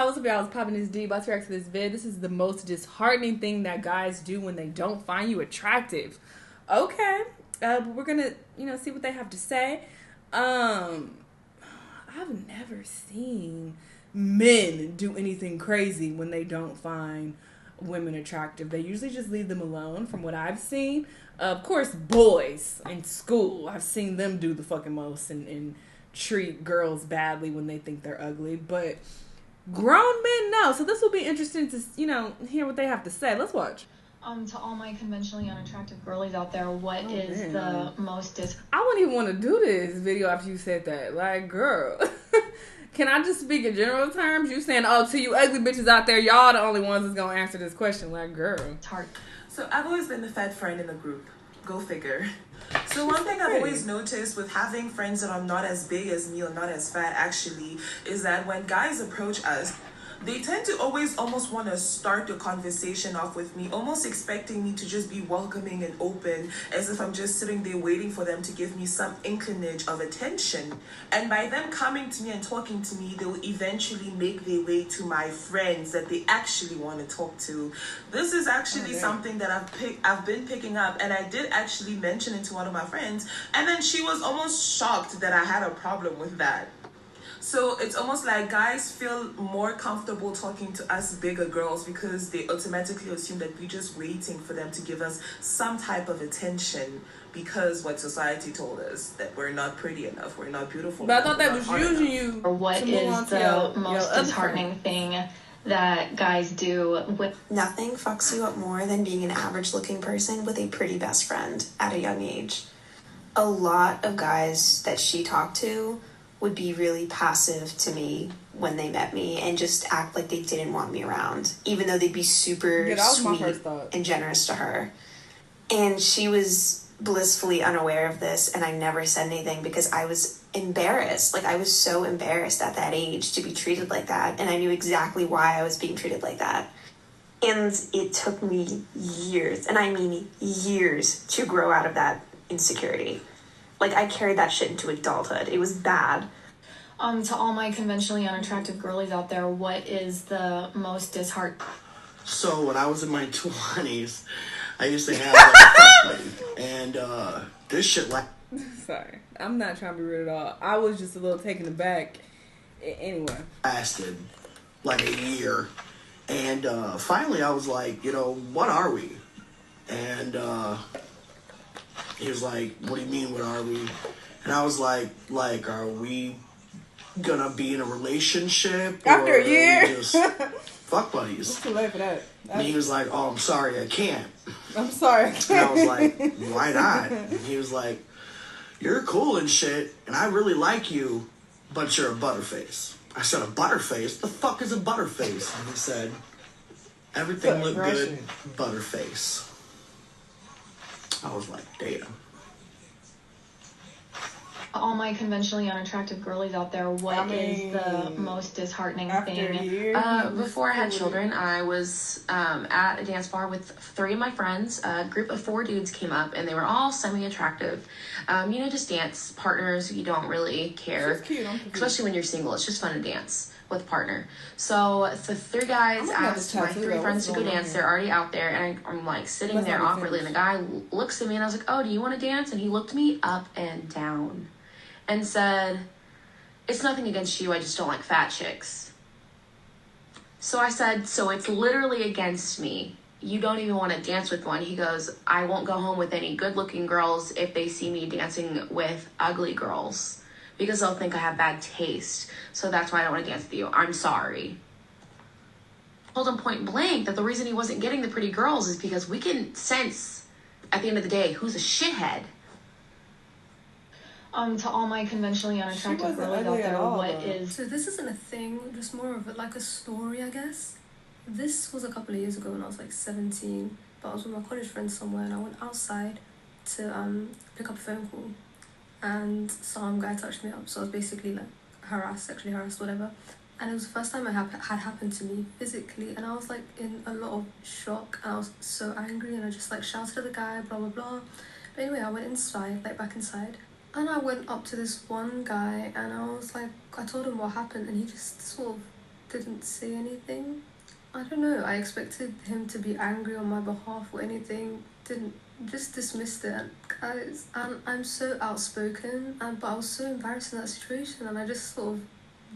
what's up, y'all? I was popping this D, about to react to this vid. This is the most disheartening thing that guys do when they don't find you attractive. Okay, but we're gonna, see what they have to say. I've never seen men do anything crazy when they don't find women attractive. They usually just leave them alone, from what I've seen. Of course, boys in school, I've seen them do the fucking most and treat girls badly when they think they're ugly, but grown men know. So this will be interesting to, hear what they have to say. Let's watch. To all my conventionally unattractive girlies out there, what is the most I wouldn't even want to do this video after you said that. Like, girl, can I just speak in general terms? You saying, to you ugly bitches out there, y'all the only ones that's gonna answer this question. Like, girl. It's hard. So I've always been the fat friend in the group. Go figure. So one thing I've always noticed with having friends that are not as big as me or not as fat actually is that when guys approach us, they tend to always almost want to start the conversation off with me, almost expecting me to just be welcoming and open, as if I'm just sitting there waiting for them to give me some inclinage of attention. And by them coming to me and talking to me, they will eventually make their way to my friends that they actually want to talk to. This is actually something that I've been picking up, and I did actually mention it to one of my friends, and then she was almost shocked that I had a problem with that. So it's almost like guys feel more comfortable talking to us bigger girls because they automatically assume that we're just waiting for them to give us some type of attention because what society told us, that we're not pretty enough, we're not beautiful enough. But I thought that was using you. Or what is the most disheartening thing that guys do with... Nothing fucks you up more than being an average looking person with a pretty best friend at a young age. A lot of guys that she talked to would be really passive to me when they met me and just act like they didn't want me around, even though they'd be super sweet and generous to her. And she was blissfully unaware of this, and I never said anything because I was embarrassed. Like, I was so embarrassed at that age to be treated like that, and I knew exactly why I was being treated like that. And it took me years, and I mean years, to grow out of that insecurity. Like, I carried that shit into adulthood. It was bad. To all my conventionally unattractive girlies out there, what is the most disheartening? So when I was in my 20s, I used to have a buddy, and this shit like... Sorry, I'm not trying to be rude at all. I was just a little taken aback. Anyway. Lasted like a year. And finally I was like, what are we? And he was like, what do you mean, what are we? And I was like, are we gonna be in a relationship? After a year? Just fuck buddies? It's too late for that. And he was like, I'm sorry, I can't. I'm sorry, I can't. And I was like, why not? And he was like, you're cool and shit, and I really like you, but you're a butterface. I said, a butterface? The fuck is a butterface? And he said, everything looked good, butterface. I was like, damn. All my conventionally unattractive girlies out there, what is the most disheartening thing? Before I had children, I was at a dance bar with 3 of my friends. A group of 4 dudes came up, and they were all semi-attractive. Just dance partners. You don't really care, especially when you're single. It's just fun to dance with a partner. So the 3 guys asked my 3 friends to go dance. They're already out there, and I'm like sitting there awkwardly, and the guy looks at me, and I was like, oh, do you want to dance? And he looked me up and down and said, it's nothing against you, I just don't like fat chicks. So I said, so it's literally against me. You don't even want to dance with one. He goes, I won't go home with any good-looking girls if they see me dancing with ugly girls, because they'll think I have bad taste. So that's why I don't want to dance with you. I'm sorry. I told him point blank that the reason he wasn't getting the pretty girls is because we can sense, at the end of the day, who's a shithead. To all my conventionally unattractive girlies out there, what is... So this isn't a thing, just more of like a story, I guess. This was a couple of years ago when I was like 17, but I was with my college friends somewhere, and I went outside to pick up a phone call, and some guy touched me up, so I was basically like sexually harassed, whatever. And it was the first time it had happened to me physically, and I was like in a lot of shock, and I was so angry, and I just like shouted at the guy, blah blah blah. But anyway, I went inside, like back inside, and I went up to this one guy, and I was like, I told him what happened, and he just sort of didn't say anything. I don't know, I expected him to be angry on my behalf or anything. Didn't, just dismissed it. Guys, I'm so outspoken, but I was so embarrassed in that situation, and I just sort of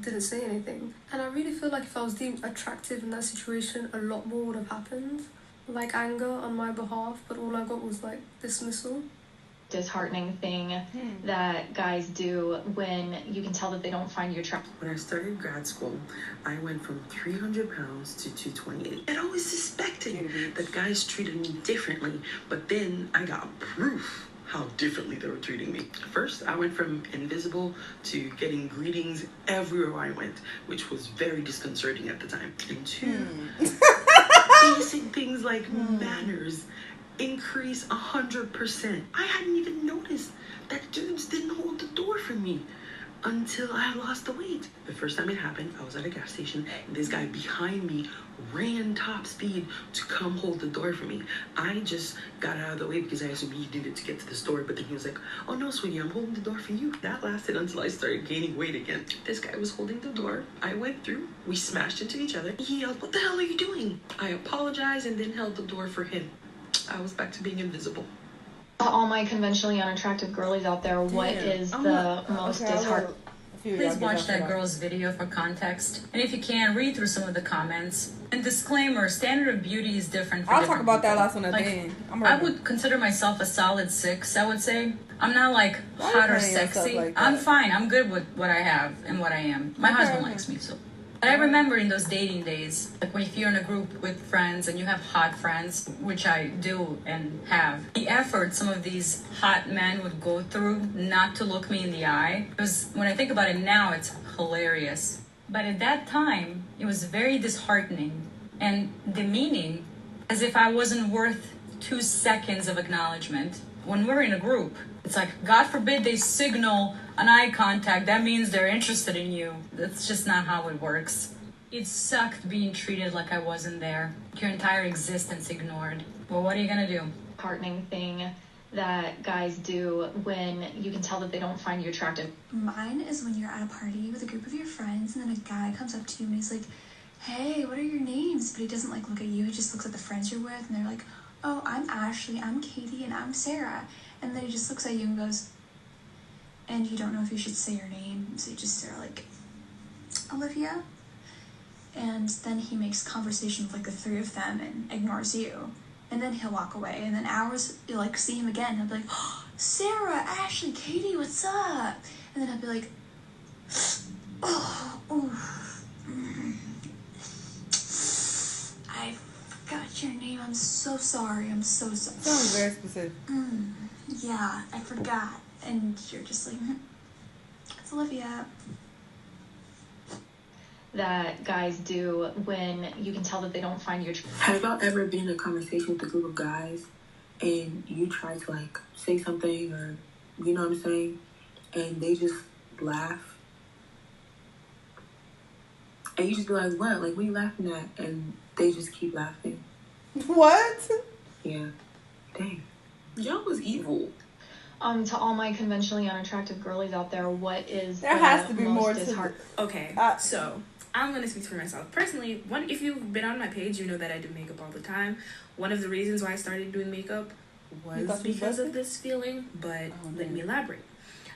didn't say anything. And I really feel like if I was deemed attractive in that situation, a lot more would have happened. Like anger on my behalf, but all I got was like dismissal. Disheartening thing that guys do when you can tell that they don't find you attractive. When I started grad school, I went from 300 pounds to 228. I'd always suspected that guys treated me differently, but then I got proof how differently they were treating me. First, I went from invisible to getting greetings everywhere I went, which was very disconcerting at the time. And two, basic things like manners increase 100%. I hadn't even noticed that dudes didn't hold the door for me until I had lost the weight. The first time it happened, I was at a gas station and this guy behind me ran top speed to come hold the door for me. I just got out of the way because I assumed he needed to get to the store, but then he was like, "Oh no, sweetie, I'm holding the door for you." That lasted until I started gaining weight again. This guy was holding the door. I went through. We smashed into each other. He yelled, "What the hell are you doing?" I apologized and then held the door for him. I was back to being invisible. All my conventionally unattractive girlies out there, what is the most disheartening? Please watch that girl's video for context. And if you can, read through some of the comments. And disclaimer, standard of beauty is different for I'll different talk about that people. last one at the end. I would consider myself a solid 6, I would say. I'm not like hot or sexy. Like I'm fine. I'm good with what I have and what I am. My husband likes me, so. But I remember in those dating days, like when if you're in a group with friends and you have hot friends, which I do and have, the effort some of these hot men would go through not to look me in the eye. Because when I think about it now, it's hilarious. But at that time, it was very disheartening and demeaning, as if I wasn't worth 2 seconds of acknowledgement. When we're in a group, it's like, God forbid they signal an eye contact, that means they're interested in you. That's just not how it works. It sucked being treated like I wasn't there. Your entire existence ignored. Well, what are you gonna do? Disheartening thing that guys do when you can tell that they don't find you attractive. Mine is when you're at a party with a group of your friends and then a guy comes up to you and he's like, "Hey, what are your names?" But he doesn't like look at you, he just looks at the friends you're with and they're like, "Oh, I'm Ashley, I'm Katie, and I'm Sarah." And then he just looks at you and goes, and you don't know if you should say your name, so you just say like, "Olivia." And then he makes conversation with like the 3 of them and ignores you. And then he'll walk away. And then hours, you'll like see him again. He'll be like, "Oh, Sarah, Ashley, Katie, what's up?" And then he'll be like, "Oh, I forgot your name. I'm so sorry. I'm so sorry." Sounds very specific. Yeah, I forgot. And you're just like, "It's Olivia." That guys do when you can tell that they don't find you attractive. Have y'all ever been in a conversation with a group of guys and you try to like say something or you know what I'm saying, and they just laugh? And you just be like, "What? Like, what are you laughing at?" And they just keep laughing. What? Yeah. Dang. Y'all was evil. To all my conventionally unattractive girlies out there, what is There the has to be most more to disheartening? Okay, so I'm gonna speak for myself personally. If you've been on my page, you know that I do makeup all the time. One of the reasons why I started doing makeup was because of this feeling, but let me elaborate.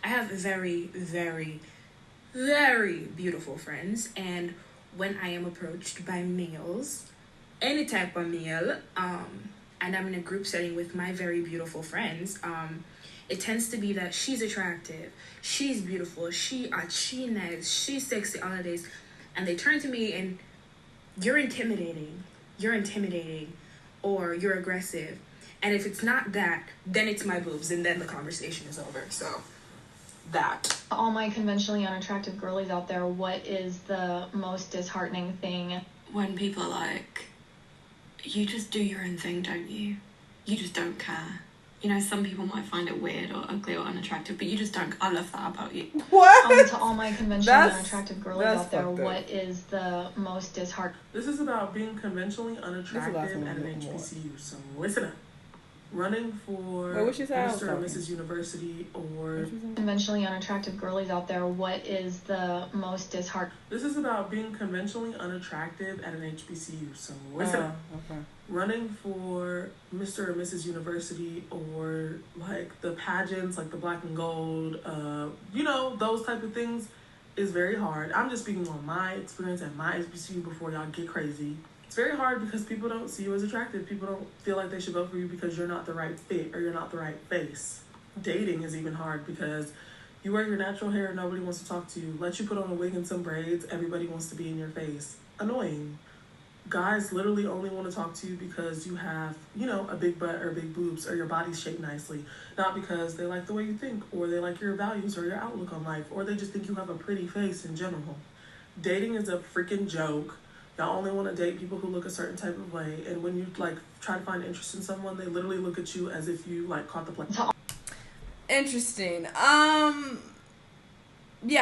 I have very, very, very beautiful friends, and when I am approached by males, any type of male, and I'm in a group setting with my very beautiful friends, it tends to be that she's attractive, she's beautiful, she nice, she's sexy, all of this, and they turn to me and you're intimidating, or you're aggressive, and if it's not that, then it's my boobs, and then the conversation is over. So that. All my conventionally unattractive girlies out there, what is the most disheartening thing? When people are like, "You just do your own thing, don't you? You just don't care." You know, some people might find it weird or ugly or unattractive, but you just don't. I love that about you. What? To all my conventionally unattractive girlies out there, what is the most disheartening? This is about being conventionally unattractive at an HBCU, so listen up. running for Wait, what she said? Mr. or Mrs. University or Conventionally unattractive girlies out there, what is the most disheartening? This is about being conventionally unattractive at an HBCU. So okay. Running for Mr. or Mrs. University or like the pageants, like the black and gold, those type of things is very hard. I'm just speaking on my experience at my HBCU before y'all get crazy. It's very hard because people don't see you as attractive. People don't feel like they should vote for you because you're not the right fit or you're not the right face. Dating is even hard because you wear your natural hair and nobody wants to talk to you. Let you put on a wig and some braids, everybody wants to be in your face. Annoying. Guys literally only want to talk to you because you have, a big butt or big boobs or your body's shaped nicely. Not because they like the way you think or they like your values or your outlook on life or they just think you have a pretty face in general. Dating is a freaking joke. Y'all only want to date people who look a certain type of way. And when you, try to find interest in someone, they literally look at you as if you, caught the plane. Interesting. Yeah,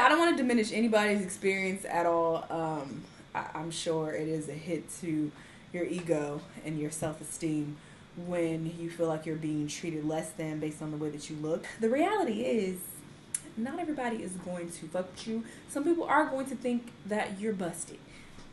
I don't want to diminish anybody's experience at all. I'm sure it is a hit to your ego and your self-esteem when you feel like you're being treated less than based on the way that you look. The reality is, not everybody is going to fuck with you. Some people are going to think that you're busted.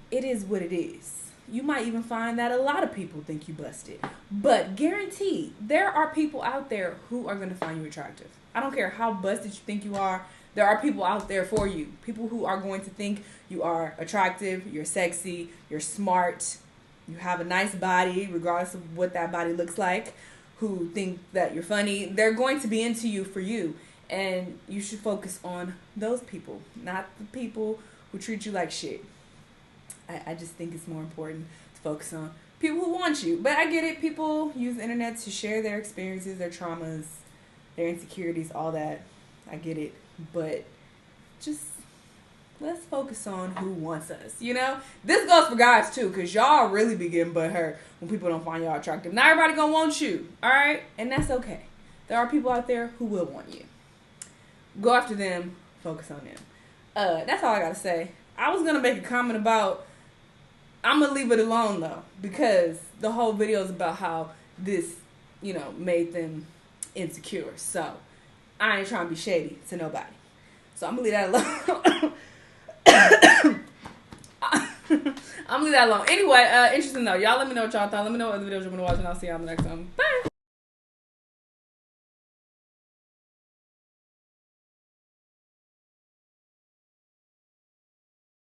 It is what it is. You might even find that a lot of people think you busted. But guaranteed, there are people out there who are going to find you attractive. I don't care how busted you think you are. There are people out there for you. People who are going to think you are attractive, you're sexy, you're smart, you have a nice body, regardless of what that body looks like, who think that you're funny. They're going to be into you for you. And you should focus on those people, not the people who treat you like shit. I just think it's more important to focus on people who want you. But I get it. People use the internet to share their experiences, their traumas, their insecurities, all that. I get it. But just let's focus on who wants us, This goes for guys, too, because y'all really be getting butthurt when people don't find y'all attractive. Not everybody gonna want you, all right? And that's okay. There are people out there who will want you. Go after them. Focus on them. That's all I got to say. I was going to make a comment about... I'm going to leave it alone, though, because the whole video is about how this, made them insecure. So, I ain't trying to be shady to nobody. So, I'm going to leave that alone. I'm going to leave that alone. Anyway, interesting, though. Y'all let me know what y'all thought. Let me know what other videos you want to watch, and I'll see y'all in the next one. Bye!